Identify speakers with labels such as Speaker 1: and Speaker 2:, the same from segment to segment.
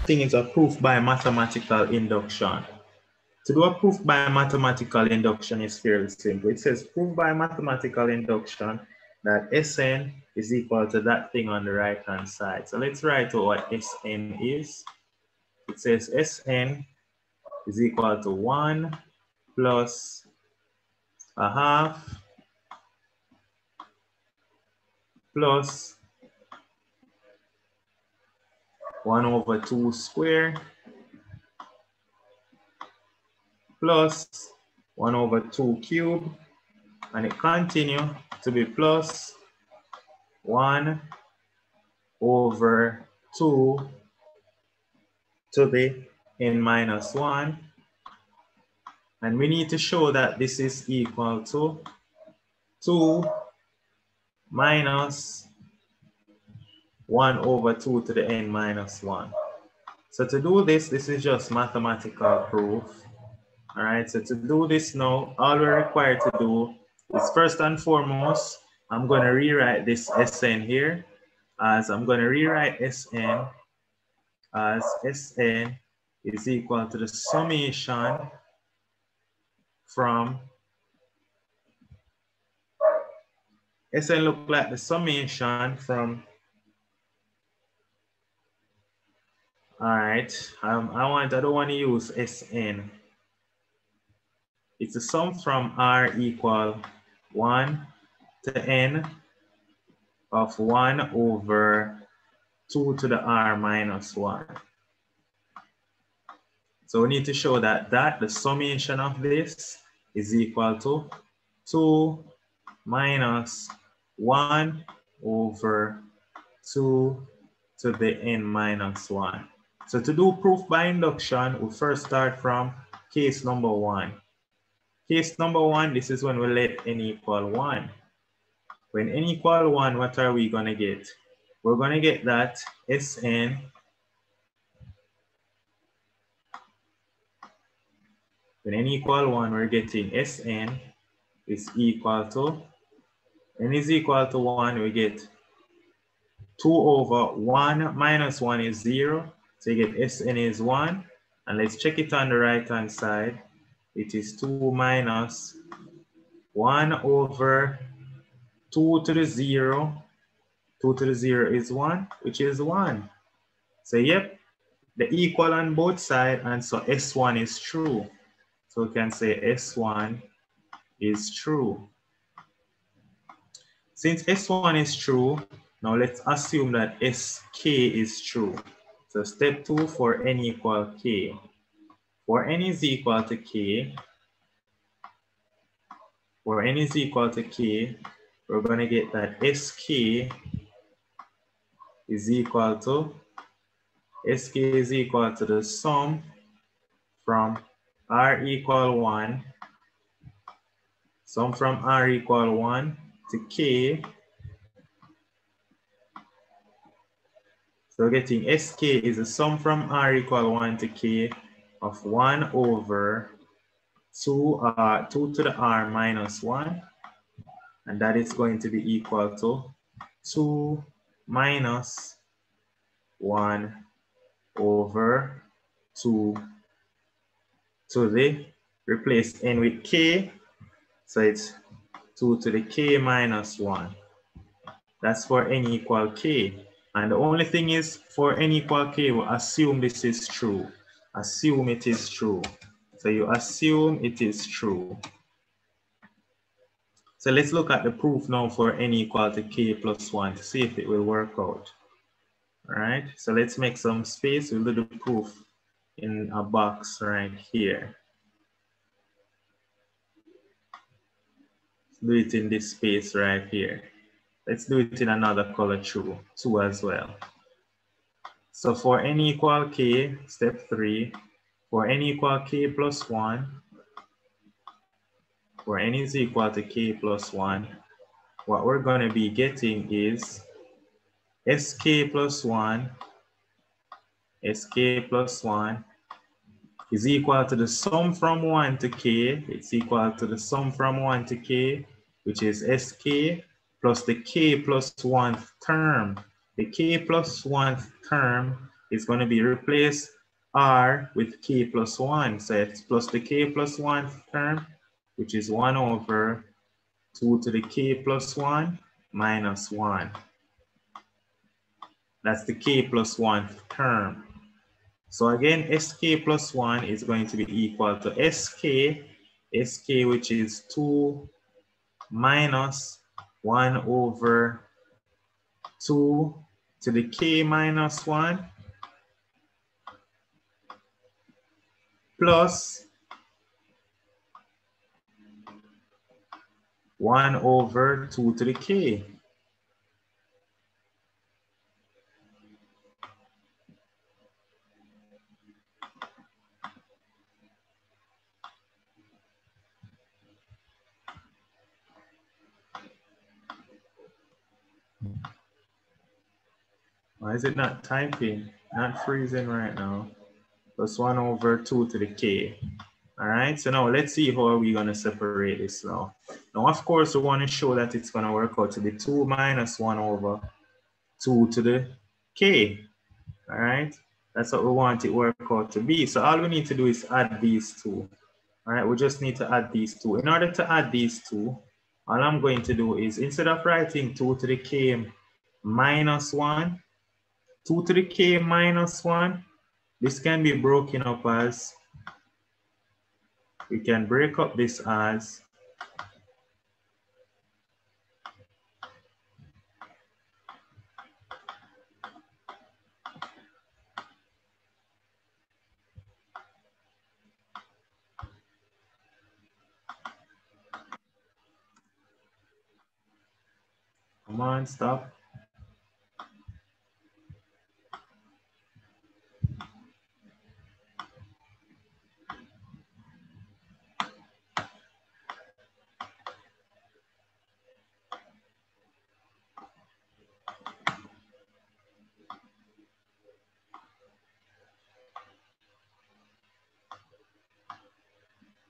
Speaker 1: thing is a proof by mathematical induction. To do a proof by mathematical induction is fairly simple. It says proof by mathematical induction that Sn is equal to that thing on the right-hand side. So let's write out what Sn is. It says Sn is equal to 1 plus a half plus 1 over 2 square plus 1 over 2 cube, and it continues to be plus 1 over 2 to the n minus 1. And we need to show that this is equal to 2 minus 1 over 2 to the n minus 1. So to do this, this is just mathematical proof. All right, so to do this now, all we're required to do is first and foremost, I'm going to rewrite this Sn here as I'm going to rewrite Sn as Sn is equal to the summation from Sn look like the summation from, all right, I don't want to use Sn. It's a sum from r equal 1 to n of 1 over 2 to the r minus 1. So we need to show that the summation of this is equal to 2 minus 1 over 2 to the n minus 1. So to do proof by induction, we first start from case number 1. Case number 1, this is when we let n equal 1. When n equal 1, what are we going to get? We're going to get that Sn when n equal 1, we're getting Sn is equal to, n is equal to 1, we get 2 over 1 minus 1 is 0. So you get Sn is 1. And let's check it on the right-hand side. It is 2 minus 1 over 2 to the 0. 2 to the 0 is 1, which is 1. So yep, the equal on both sides, and so S1 is true. So we can say S1 is true. Since S1 is true, now let's assume that Sk is true. So step 2 for n equal k. For n is equal to k, we're going to get that Sk is equal to the sum from r equal 1, sum from r equal 1 to k. So getting Sk is the sum from r equal 1 to k of 1 over 2 to the r minus 1. And that is going to be equal to 2 minus 1 over 2 to the, replace n with k, so it's 2 to the k minus 1. That's for n equal k. And the only thing is, for n equal k, we'll assume this is true. Assume it is true. So you assume it is true. So let's look at the proof now for n equal to k plus 1 to see if it will work out. All right, so let's make some space. We'll do the proof in a box right here. Let's do it in this space right here. Let's do it in another color too as well. So for n equal k, step 3, for n equal k plus 1, for n is equal to k plus 1, what we're going to be getting is Sk plus 1 is equal to the sum from 1 to k. It's equal to the sum from 1 to k, which is Sk plus the k plus 1th term. The k plus 1th term is going to be replace r with k plus 1. So it's plus the k plus 1 term, which is 1 over 2 to the k plus 1 minus 1. That's the k plus 1 term. So again, sk plus 1 is going to be equal to sk, which is 2 minus 1 over 2 to the k minus 1 plus 1 over 2 to the k. Why is it not typing? Not freezing right now. Plus 1 over 2 to the k. All right, so now let's see how are we going to separate this now. Now, of course, we want to show that it's going to work out to be 2 minus 1 over 2 to the k. All right, that's what we want it work out to be. So all we need to do is add these two. All right, we just need to add these two. In order to add these two, all I'm going to do is instead of writing 2 to the k minus 1, 2 to the k minus 1, this can be broken up as, we can break up this as come on, stop.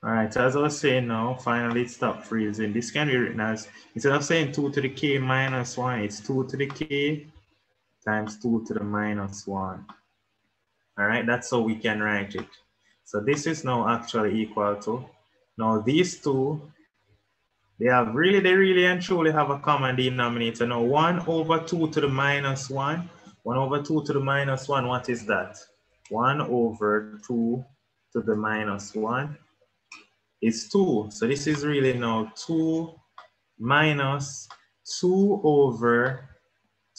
Speaker 1: All right, so as I was saying now, finally it stopped freezing. This can be written as, instead of saying 2 to the k minus 1, it's 2 to the k times 2 to the minus 1. All right, that's how we can write it. So this is now actually equal to, now these two, they really and truly have a common denominator. Now 1 over 2 to the minus 1, 1 over 2 to the minus 1, what is that? 1 over 2 to the minus 1 is 2. So this is really now 2 minus 2 over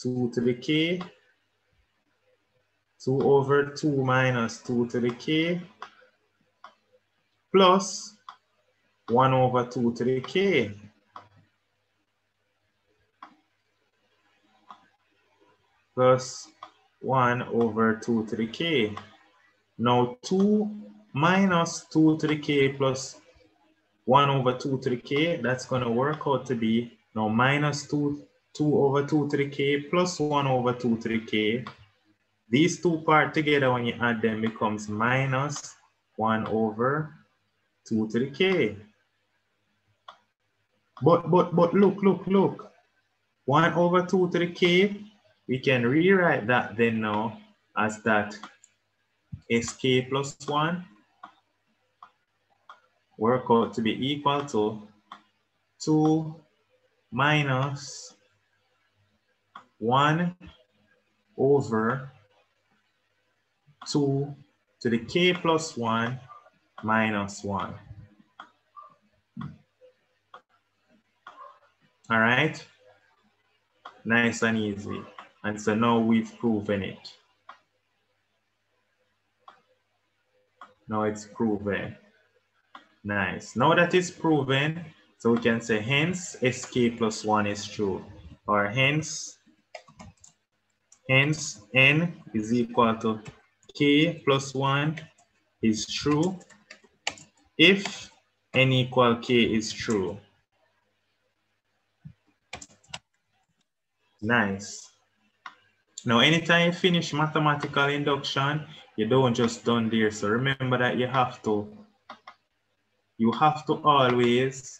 Speaker 1: 2 to the k, 2 over 2 minus 2 to the k, plus 1 over 2 to the k. Plus 1 over 2 to the k. Now 2 minus 2 to the k plus 1 over 2 to the k, that's going to work out to be now minus 2 over 2 to the k plus 1 over 2 to the k. These two part together, when you add them, becomes minus 1 over 2 to the k. But look. 1 over 2 to the k, we can rewrite that then now as that sk plus 1 work out to be equal to 2 minus 1 over 2 to the k plus 1 minus 1. All right, nice and easy. And so now we've proven it. Now it's proven. Nice. Now that it's proven, so we can say hence sk plus 1 is true, or hence n is equal to k plus 1 is true if n equal k is true. Nice. Now, anytime you finish mathematical induction, you don't just done there. So remember that you have to always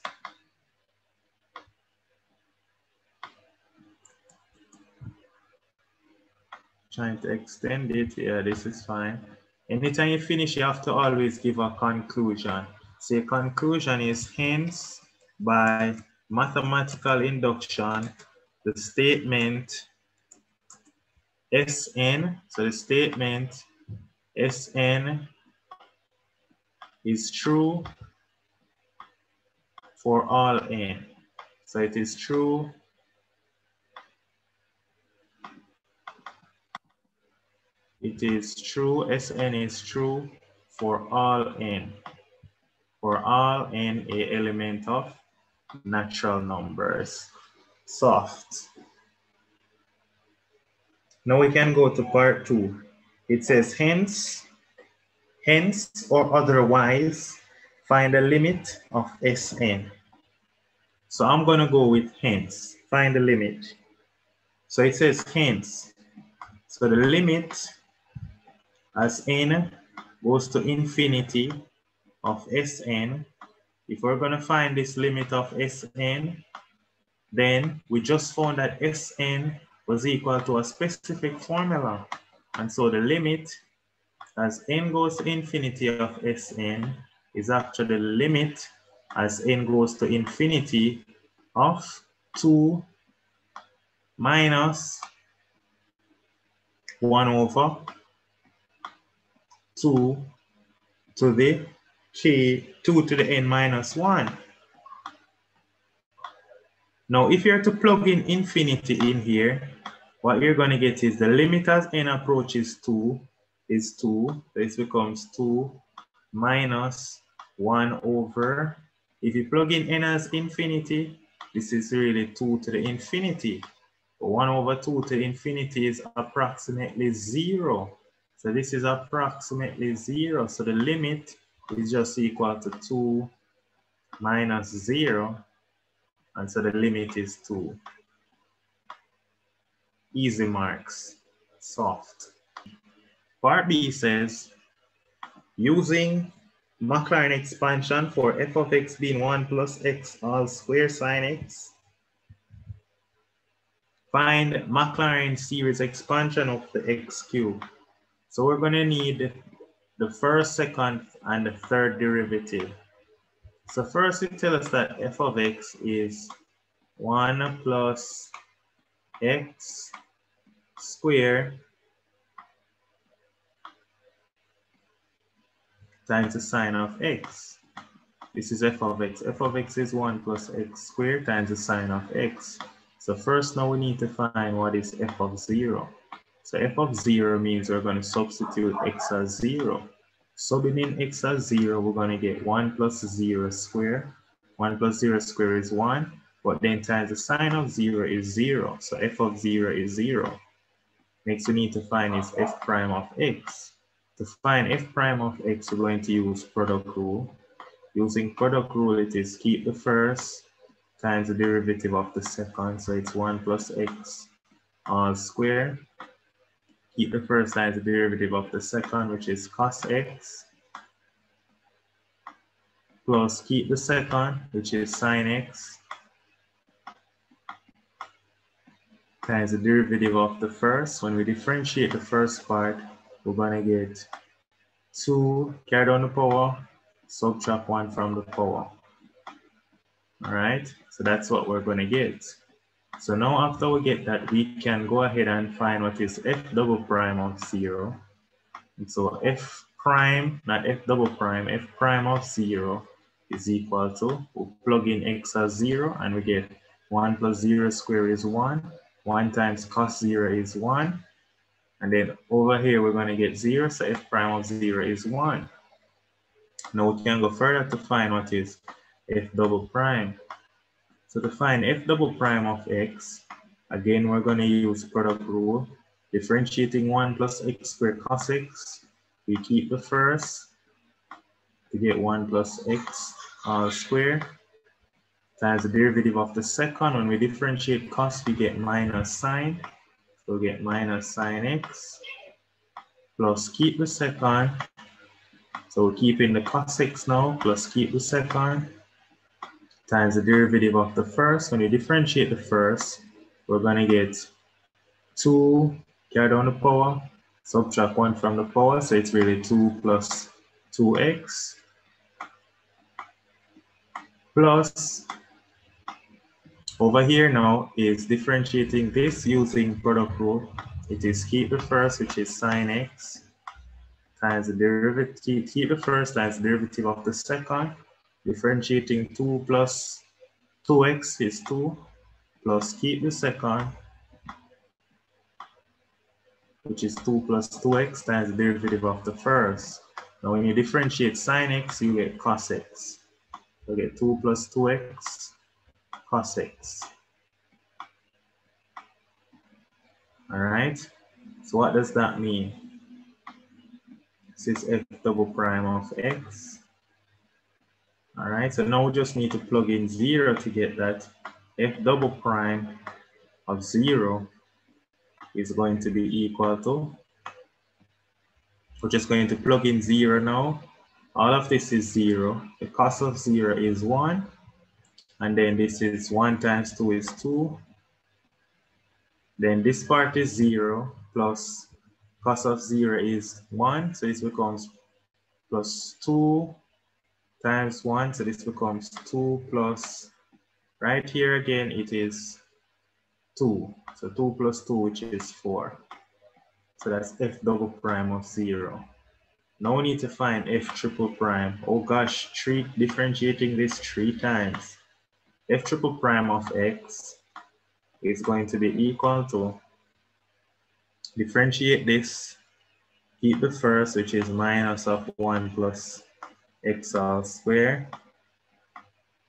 Speaker 1: trying to extend it. Yeah, this is fine. Anytime you finish, you have to always give a conclusion. So your conclusion is, hence, by mathematical induction, the statement Sn, so the statement Sn is true for all n. So it is true Sn is true for all n. For all n, a element of natural numbers. Soft. Now we can go to part 2. It says hence or otherwise, find the limit of Sn. So I'm going to go with hence, find the limit. So it says hence. So the limit as n goes to infinity of Sn, if we're going to find this limit of Sn, then we just found that Sn was equal to a specific formula. And so the limit as n goes to infinity of Sn is actually the limit as n goes to infinity of 2 minus 1 over 2 to the k, 2 to the n minus 1. Now, if you're to plug in infinity in here, what you're going to get is the limit as n approaches 2 is 2. So this becomes 2 minus 1 over, if you plug in n as infinity, this is really 2 to the infinity. 1 over 2 to infinity is approximately 0. So this is approximately 0. So the limit is just equal to 2 minus 0. And so the limit is 2. Easy marks, soft. Part B says, using Maclaurin expansion for f of x being 1 plus x all square sine x, find Maclaurin series expansion of the x cube. So we're going to need the first, second, and the third derivative. So first it tells us that f of x is 1 plus x squared times the sine of x. This is f of x. F of x is 1 plus x squared times the sine of x. So first now we need to find what is f of 0. So f of 0 means we're going to substitute x as 0. Subbing in x as 0, we're going to get 1 plus 0 squared. 1 plus 0 squared is 1, but then times the sine of 0 is 0. So f of 0 is 0. Next we need to find is f prime of x. To find f prime of x, we're going to use product rule. Using product rule, it is keep the first times the derivative of the second. So it's 1 plus x all squared. Keep the first times the derivative of the second, which is cos x. Plus keep the second, which is sine x. Times the derivative of the first. When we differentiate the first part, we're going to get 2, carry down the power, subtract 1 from the power. All right, so that's what we're going to get. So now after we get that, we can go ahead and find what is f double prime of 0. And so f prime, not f double prime, f prime of 0 is equal to, we'll plug in x as 0 and we get 1 plus 0 squared is 1. 1 times cos 0 is 1. And then over here, we're going to get 0. So f prime of 0 is 1. Now we can go further to find what is f double prime. So to find f double prime of x, again, we're going to use product rule. Differentiating 1 plus x squared cos x, we keep the first to get 1 plus x all squared times the derivative of the second. When we differentiate cos, we get minus sine. So we get minus sine x plus keep the second. So we're keeping the cos x now, plus keep the second times the derivative of the first. When we differentiate the first, we're going to get 2 Carry down the power, subtract 1 from the power, so it's really 2 plus 2x plus, over here now is differentiating this using product rule. It is keep the first, which is sine x, times the derivative, keep the first times the derivative of the second. Differentiating 2 plus 2x is 2, plus keep the second, which is 2 plus 2x times the derivative of the first. Now when you differentiate sine x, you get cos x. You get 2 plus 2x cos x. All right, so what does that mean? This is f double prime of x. All right, so now we just need to plug in 0 to get that. F double prime of 0 is going to be equal to, we're just going to plug in 0 now. All of this is 0. The cos of 0 is 1. And then this is 1 times 2 is 2. Then this part is 0 plus cos of 0 is 1. So this becomes plus 2 times 1. So this becomes 2 plus, right here again, it is 2. So 2 plus 2, which is 4. So that's f double prime of 0. Now we need to find f triple prime. Oh gosh, differentiating this 3 times. F triple prime of x is going to be equal to, differentiate this, keep the first, which is minus of 1 plus x all squared.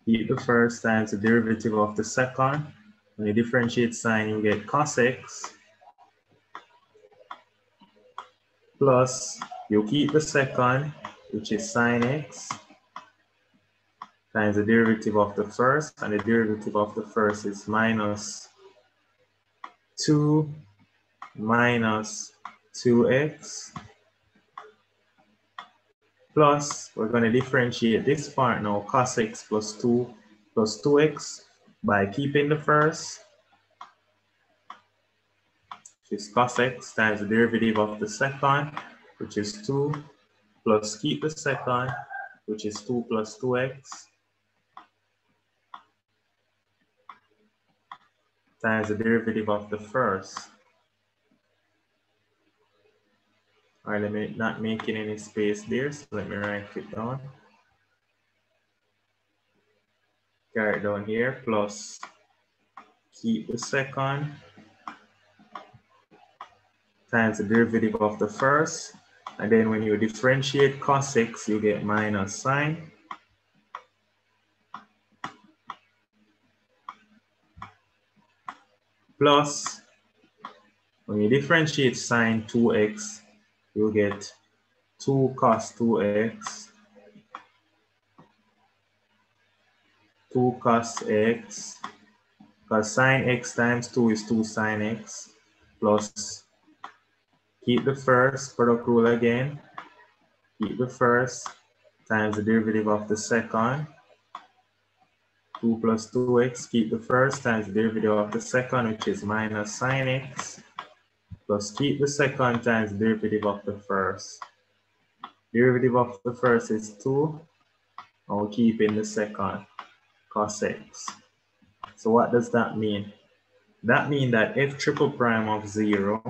Speaker 1: Keep the first times the derivative of the second. When you differentiate sine, you get cos x plus, you keep the second, which is sine x, times the derivative of the first, and the derivative of the first is minus 2 minus 2x plus, we're going to differentiate this part now, cos x plus 2 plus 2x by keeping the first, which is cos x times the derivative of the second, which is 2, plus keep the second, which is 2 plus 2x, times the derivative of the first. All right, let me not making any space there, so let me write it down. Carry it down here, plus keep the second, times the derivative of the first, and then when you differentiate cos x, you get minus sine, plus when you differentiate sine 2x, you get 2 cos 2x, 2 cos x, because sine x times 2 is 2 sine x, plus keep the first, product rule again, keep the first, times the derivative of the second, 2 plus 2x, keep the first, times the derivative of the second, which is minus sine x, plus keep the second times the derivative of the first. Derivative of the first is 2, and we'll keep in the second, cos x. So what does that mean? That means that f triple prime of 0,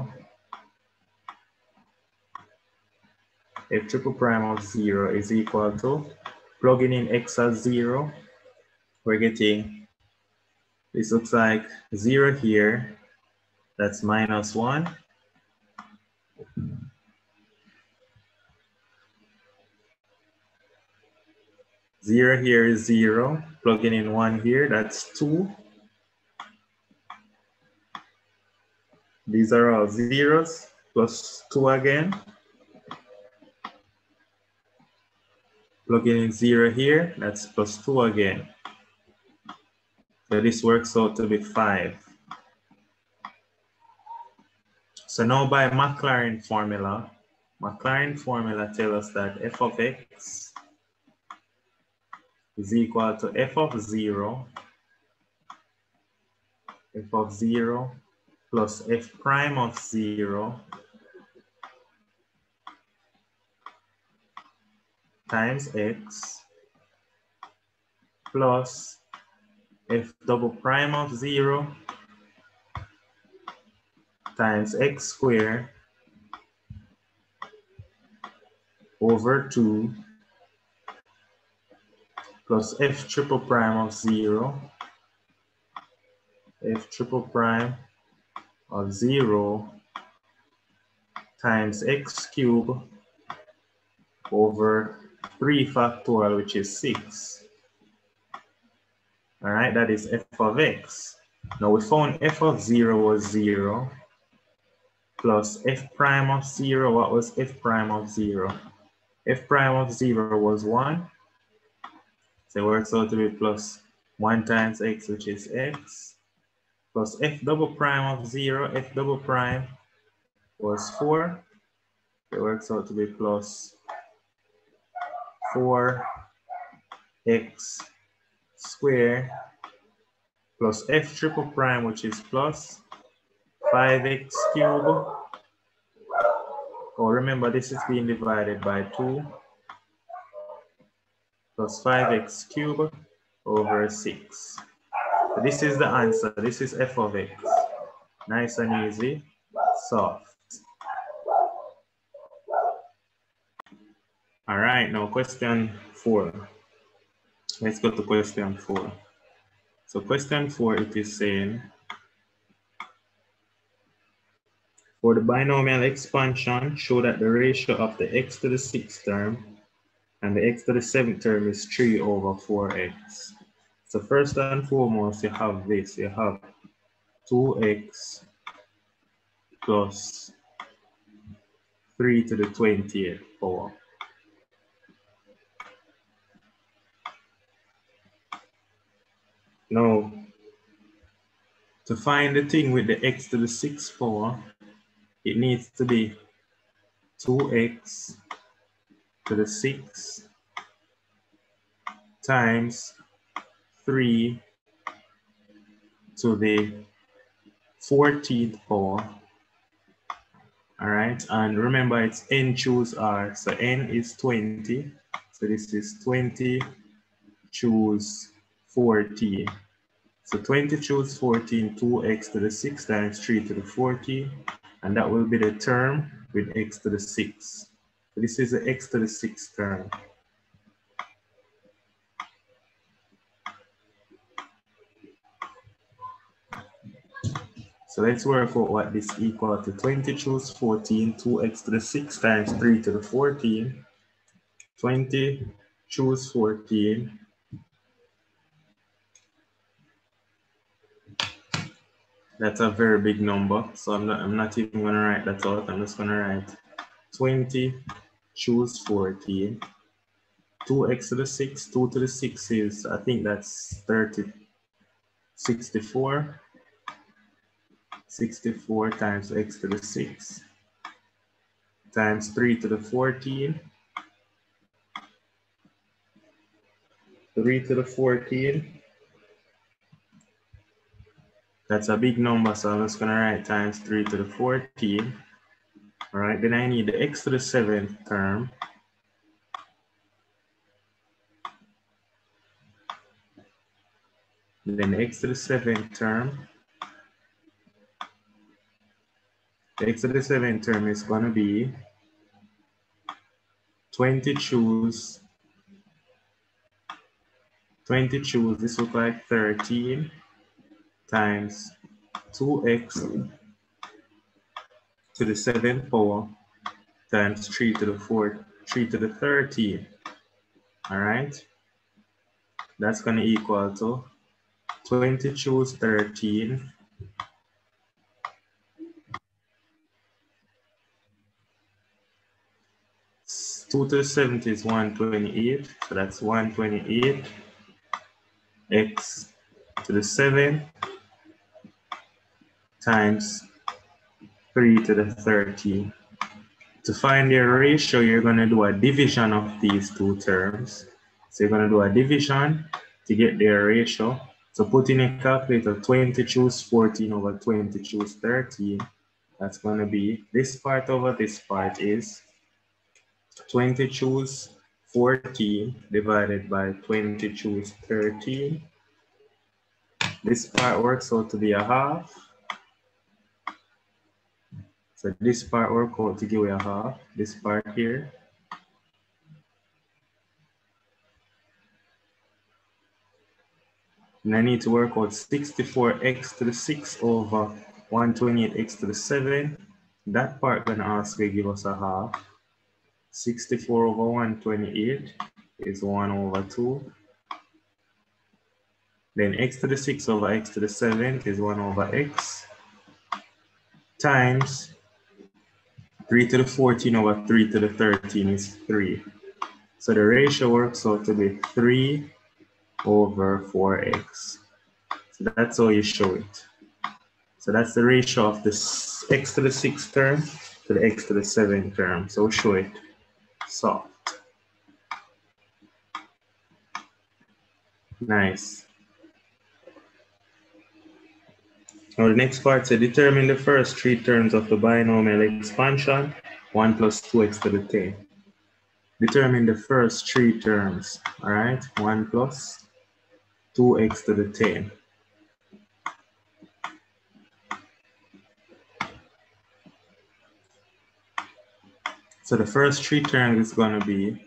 Speaker 1: f triple prime of 0 is equal to, plugging in x as 0, we're getting, this looks like 0 here, that's minus 1. Zero here is 0, plugging in 1 here, that's 2. These are all zeros, plus 2 again. Plugging in 0 here, that's plus 2 again. So this works out to be 5. So now by Maclaren formula tells us that f of x is equal to f of 0 plus f prime of 0 times x plus f double prime of 0 times x squared over 2 plus f triple prime of 0, f triple prime of 0 times x cubed over 3 factorial, which is 6. All right, that is f of x. Now we found f of 0 was 0 plus f prime of 0. What was f prime of 0? F prime of 0 was 1. So it works out to be plus 1 times x, which is x, plus f double prime of 0. F double prime was 4. It works out to be plus 4x squared plus f triple prime, which is plus 5x cubed. Oh, remember this is being divided by 2 plus 5x cubed over 6. So this is the answer. This is f of x. Nice and easy, soft. All right, now question 4. Let's go to question 4. So question 4, it is saying, for the binomial expansion, show that the ratio of the x to the 6th term and the x to the 7th term is 3 over 4x. So first and foremost, you have this. You have 2x plus 3 to the 20th power. Now, to find the thing with the x to the 6th power, it needs to be 2x to the 6 times 3 to the 14th power. All right, and remember it's n choose r, so n is 20. So this is 20 choose 14. So 20 choose 14, 2x to the 6 times 3 to the 14, and that will be the term with x to the 6. So this is the x to the 6th term. So let's work out what this equals to. 20 choose 14, 2x to the 6 times 3 to the 14. 20 choose 14. That's a very big number, so I'm not even going to write that out. I'm just going to write 20 choose 14. 2x to the 6, 2 to the 6 is, I think that's 64. 64 times x to the 6 times 3 to the 14. 3 to the 14. That's a big number, so I'm just going to write times 3 to the 14. All right, then I need the x to the 7th term. Then the x to the 7th term. The x to the 7th term is going to be 20 choose, this looks like 13 times 2x to the 7th power times 3 to the 4, 3 to the 13. All right, that's going to equal to 20 choose 13 2 to the 7th is 128, so that's 128 x to the 7 times 3 to the 13. To find their ratio, you're going to do a division of these two terms. So you're going to do a division to get their ratio. So put in a calculator 20 choose 14 over 20 choose 13. That's going to be this part over this part is 20 choose 14 divided by 20 choose 13. This part works out to be a half. So this part works out to give you a half. This part here. And I need to work out 64x to the 6 over 128x to the 7. That part gonna also give us a half. 64 over 128 is 1 over 2. Then x to the 6 over x to the 7 is 1 over x. Times 3 to the 14 over 3 to the 13 is 3. So the ratio works out to be 3 over 4x. So that's how you show it. So that's the ratio of this x to the 6th term to the x to the 7th term. So we'll show it soft. Nice. Now the next part says determine the first 3 terms of the binomial expansion, 1 plus 2x to the 10. Determine the first 3 terms, all right? 1 plus 2x to the 10. So the first 3 terms is going to be,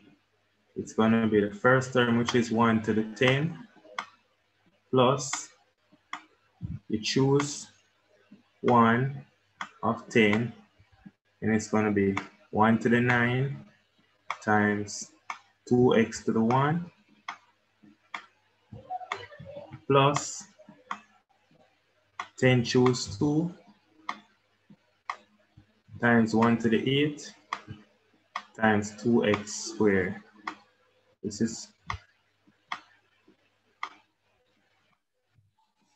Speaker 1: it's going to be the first term, which is 1 to the 10, plus you choose 1 of 10, and it's going to be 1 to the 9 times 2x to the 1 plus 10 choose 2 times 1 to the 8 times 2x squared. This is,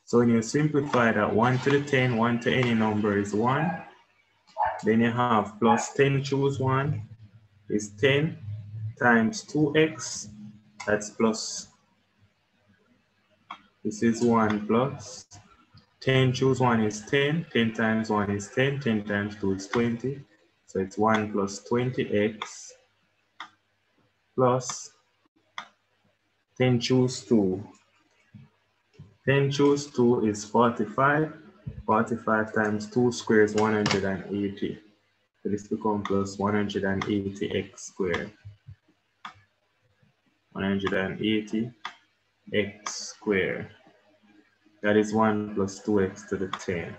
Speaker 1: so when you simplify that, 1 to the 10, 1 to any number is 1. Then you have plus 10 choose 1 is 10 times 2x, that's plus, this is 1 plus 10 choose 1 is 10, 10 times 1 is 10, 10 times 2 is 20. So it's 1 plus 20x plus 10 choose 2. 10 choose 2 is 45. 45 times 2 squared is 180. So this becomes plus 180x squared. 180x squared. That is 1 plus 2x to the 10.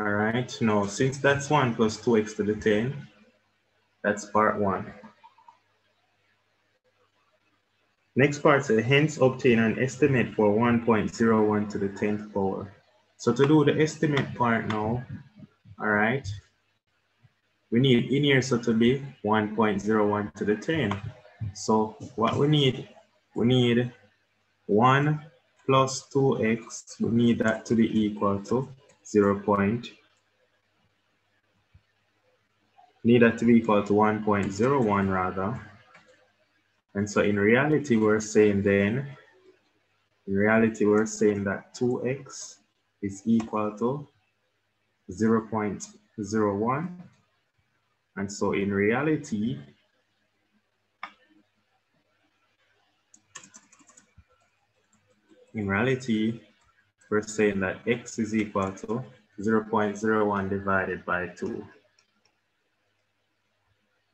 Speaker 1: All right, now since that's 1 plus 2x to the 10, that's part 1. Next part says, hence obtain an estimate for 1.01 to the 10th power. So to do the estimate part now, all right, we need in here so to be 1.01 to the 10. So what we need 1 plus 2x, we need that to be equal to 1.01 rather. And so in reality, we're saying that 2x is equal to 0.01. And so in reality, we're saying that x is equal to 0.01 divided by 2.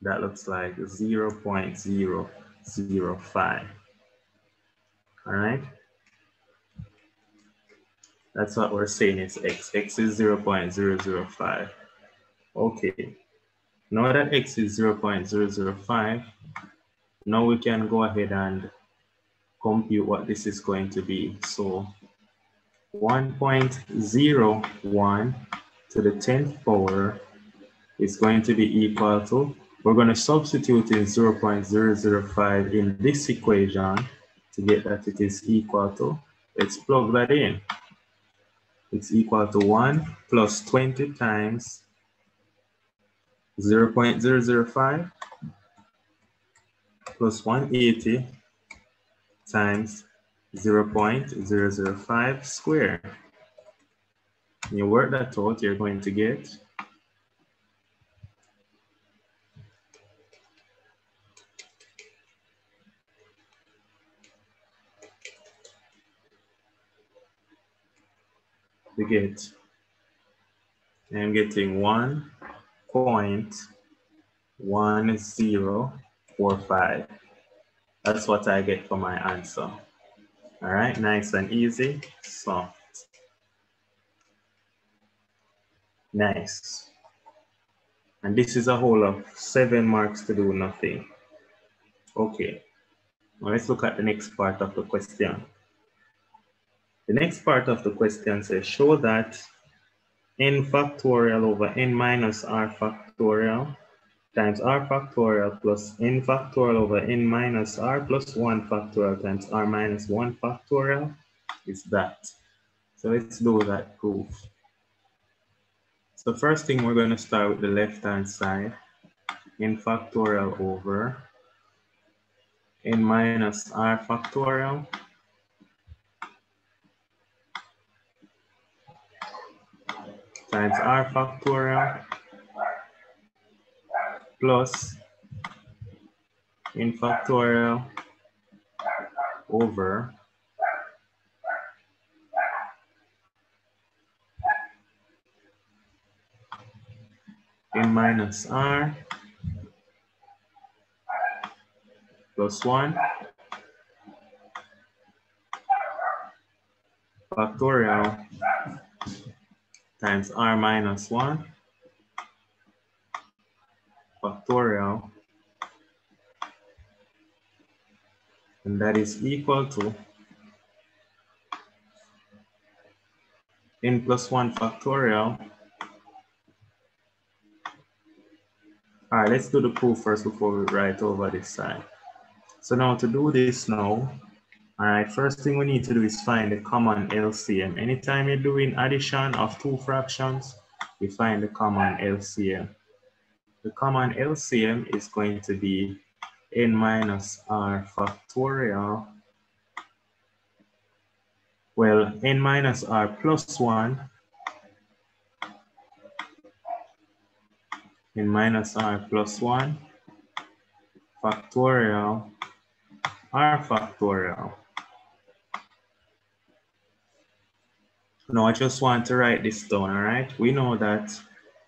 Speaker 1: That looks like 0.005. All right. That's what we're saying is x. X is 0.005. Okay. Now that x is 0.005, now we can go ahead and compute what this is going to be. So 1.01 to the 10th power is going to be equal to, we're going to substitute in 0.005 in this equation to get that it is equal to, let's plug that in. It's equal to 1 plus 20 times 0.005 plus 180 times 0.005 squared. When you work that out, you're going to get I'm getting 1.1045. That's what I get for my answer. All right, nice and easy, soft. Nice. And this is a whole of 7 marks to do nothing. Okay, now let's look at the next part of the question. The next part of the question says, show that n factorial over n minus r factorial times r factorial plus n factorial over n minus r plus 1 factorial times r minus 1 factorial is that. So let's do that proof. So first thing, we're going to start with the left-hand side. N factorial over n minus r factorial times r factorial plus n factorial over n minus r plus 1 factorial times r minus 1 factorial, and that is equal to n plus 1 factorial. All right, let's do the proof first before we write over this side. So now to do this now, all right, first thing we need to do is find the common LCM. Anytime you're doing addition of two fractions, you find the common LCM. The common LCM is going to be n minus r factorial, well, n minus r plus 1, n minus r plus 1 factorial r factorial. Now I just want to write this down, all right? We know that,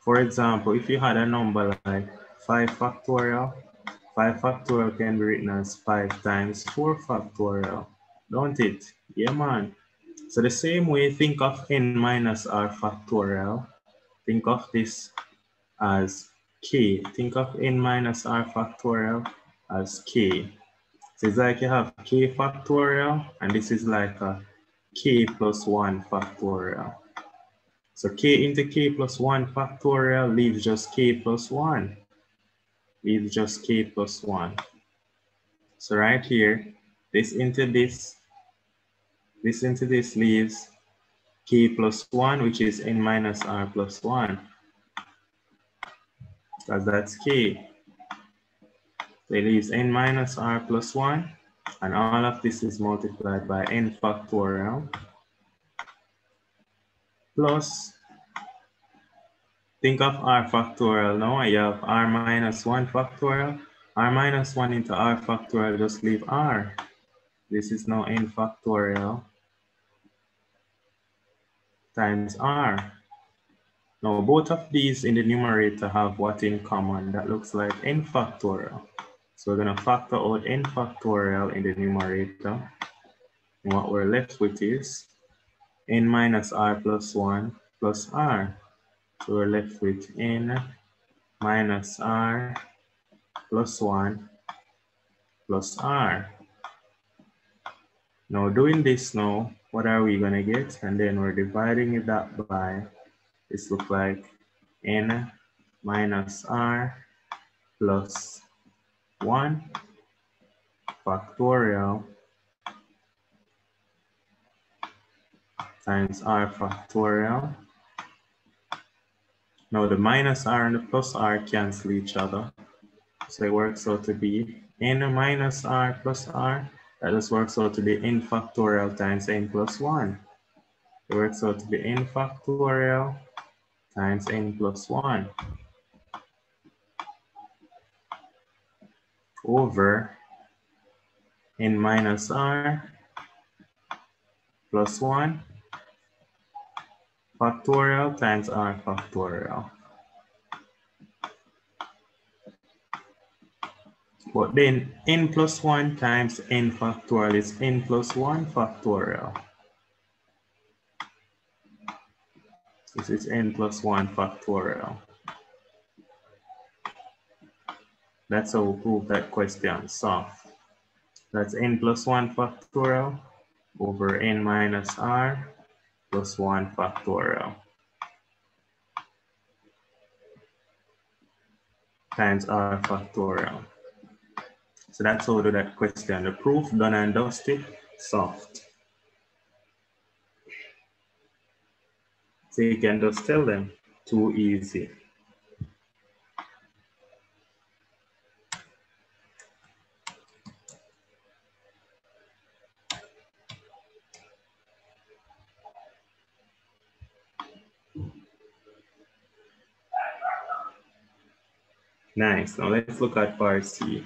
Speaker 1: for example, if you had a number like 5 factorial, 5 factorial can be written as 5 times 4 factorial, don't it? Yeah, man. So the same way, think of n minus r factorial. Think of this as k. Think of n minus r factorial as k. So it's like you have k factorial, and this is like a k plus 1 factorial. So k into k plus 1 factorial leaves just k plus 1. Leaves just k plus 1. So right here, this into this leaves k plus 1, which is n minus r plus 1. Because that's k. So it leaves n minus r plus 1, and all of this is multiplied by n factorial plus, think of r factorial now. You have r minus 1 factorial. R minus 1 into r factorial, just leave r. This is now n factorial times r. Now both of these in the numerator have what in common? That looks like n factorial. So we're going to factor out n factorial in the numerator. And what we're left with is n minus r plus 1 plus r. So we're left with n minus r plus 1 plus r. Now doing this now, what are we going to get? And then we're dividing it that by, this looks like n minus r plus 1 factorial times r factorial. Now the minus r and the plus r cancel each other. So it works out to be n minus r plus r. That just works out to be n factorial times n plus 1. It works out to be n factorial times n plus 1 over n minus r plus 1 factorial times r factorial. But then n plus 1 times n factorial is n plus 1 factorial. This is n plus 1 factorial. That's how we prove that question solved. That's n plus 1 factorial over n minus r plus 1 factorial times r factorial. So that's how we do that question. The proof done and dusted, solved. So you can just tell them, too easy. Nice. Now let's look at part C.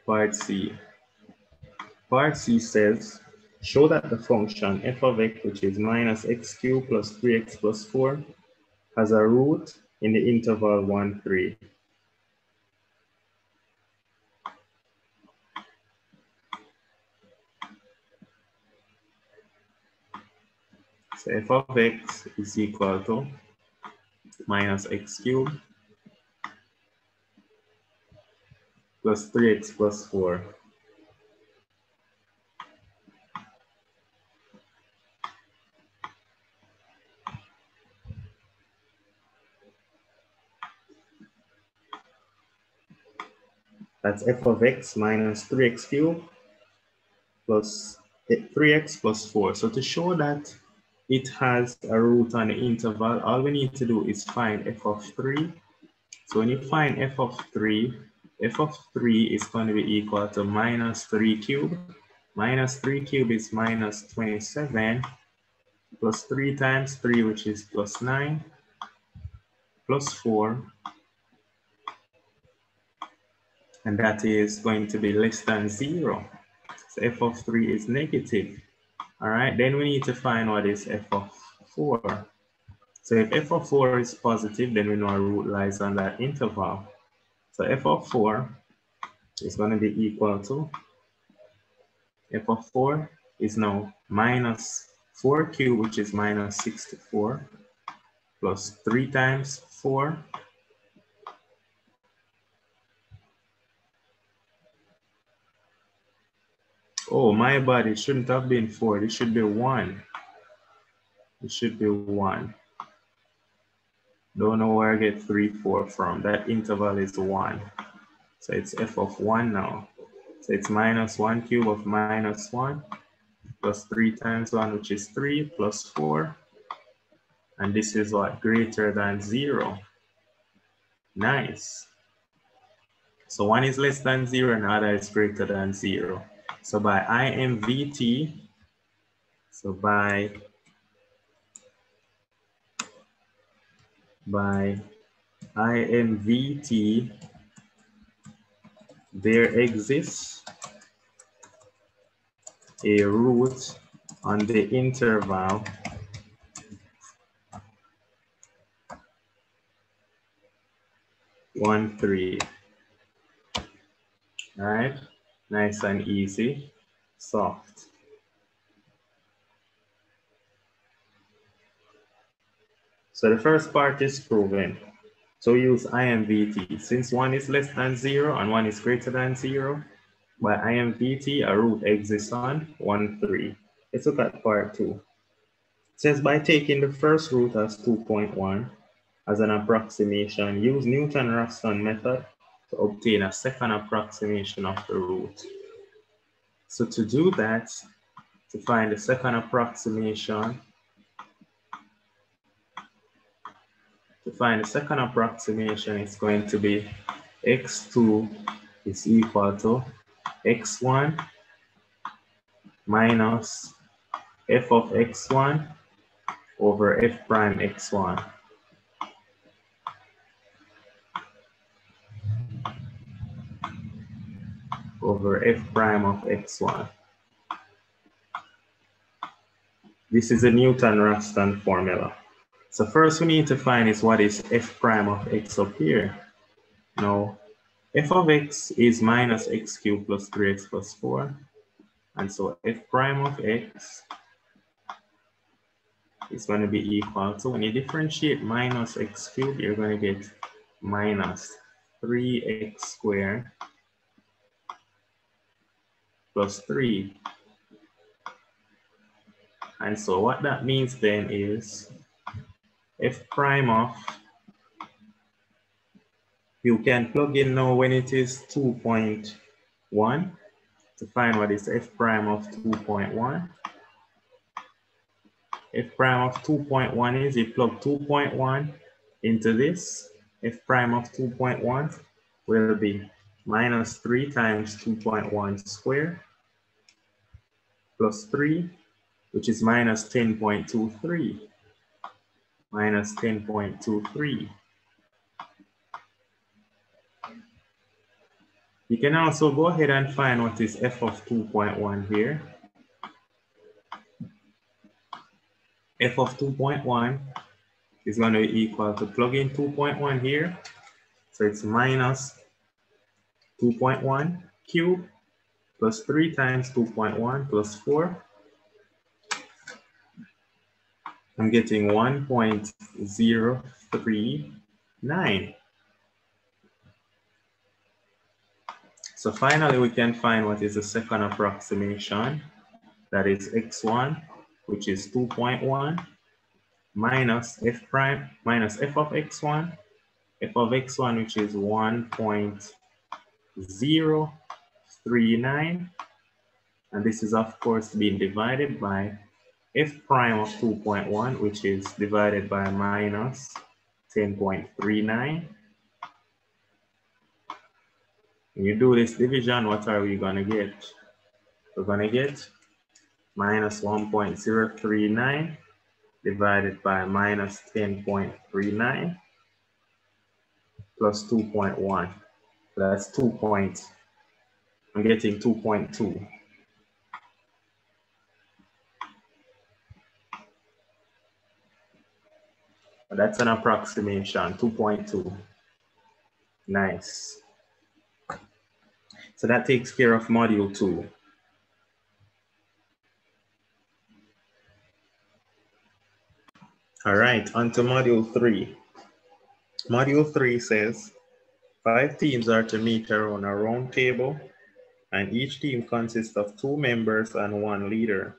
Speaker 1: Part C. Part C says, show that the function f of x, which is minus x cubed plus 3x plus 4, has a root in the interval 1, 3. So f of x is equal to minus x cubed plus 3x plus 4. That's f of x minus 3x cubed plus 3x plus 4. So to show that it has a root on the interval, all we need to do is find f of 3. So when you find f of 3 is going to be equal to minus 3 cubed. Minus 3 cubed is minus 27 plus 3 times 3, which is plus 9, plus 4. And that is going to be less than 0. So f of 3 is negative. All right, then we need to find what is f of 4. So if f of 4 is positive, then we know our root lies on that interval. So f of 4 is going to be equal to, f of 4 is now minus 4 cubed, which is minus 64, plus 3 times 4. Oh, my bad, it shouldn't have been 4, it should be 1. It should be 1. Don't know where I get 3, 4 from. That interval is 1. So it's f of 1 now. So it's minus 1 cubed of minus 1 plus 3 times 1, which is 3, plus 4. And this is what? Greater than 0. Nice. So one is less than 0 and the other is greater than 0. So by IMVT, by IMVT, there exists a root on the interval (1, 3). All right, nice and easy, soft. So the first part is proven. So use IMVT. Since one is less than 0 and one is greater than 0, by IMVT, a root exists on 1, 3. Let's look at part 2. It says by taking the first root as 2.1 as an approximation, use Newton-Raphson method to obtain a second approximation of the root. So to do that, to find the second approximation, it's going to be x2 is equal to x1 minus f of x1 over f prime x1. Over f prime of x1. This is a Newton-Raphson formula. So first we need to find is what is f prime of x up here. Now, f of x is minus x cubed plus 3x plus 4. And so f prime of x is going to be equal to, when you differentiate minus x cubed, you're going to get minus 3x squared plus 3. And so what that means then is f prime of, you can plug in now when it is 2.1 to find what is f prime of 2.1. F prime of 2.1 is, you plug 2.1 into this, f prime of 2.1 will be minus 3 times 2.1 squared plus 3, which is minus 10.23. Minus 10.23. You can also go ahead and find what is f of 2.1 here. F of 2.1 is going to be equal to, plug in 2.1 here. So it's minus 2.1 cubed plus 3 times 2.1 plus 4. I'm getting 1.039. So finally, we can find what is the second approximation. That is x1, which is 2.1, minus f prime, minus f of x1, which is 1.039. And this is, of course, being divided by f prime of 2.1, which is divided by minus 10.39. When you do this division, what are we going to get? We're going to get minus 1.039 divided by minus 10.39 plus 2.1. So that's 2 points. I'm getting 2.2. That's an approximation, 2.2. Nice. So that takes care of module 2. All right, on to module 3. Module 3 says 5 teams are to meet around a round table, and each team consists of 2 members and 1 leader.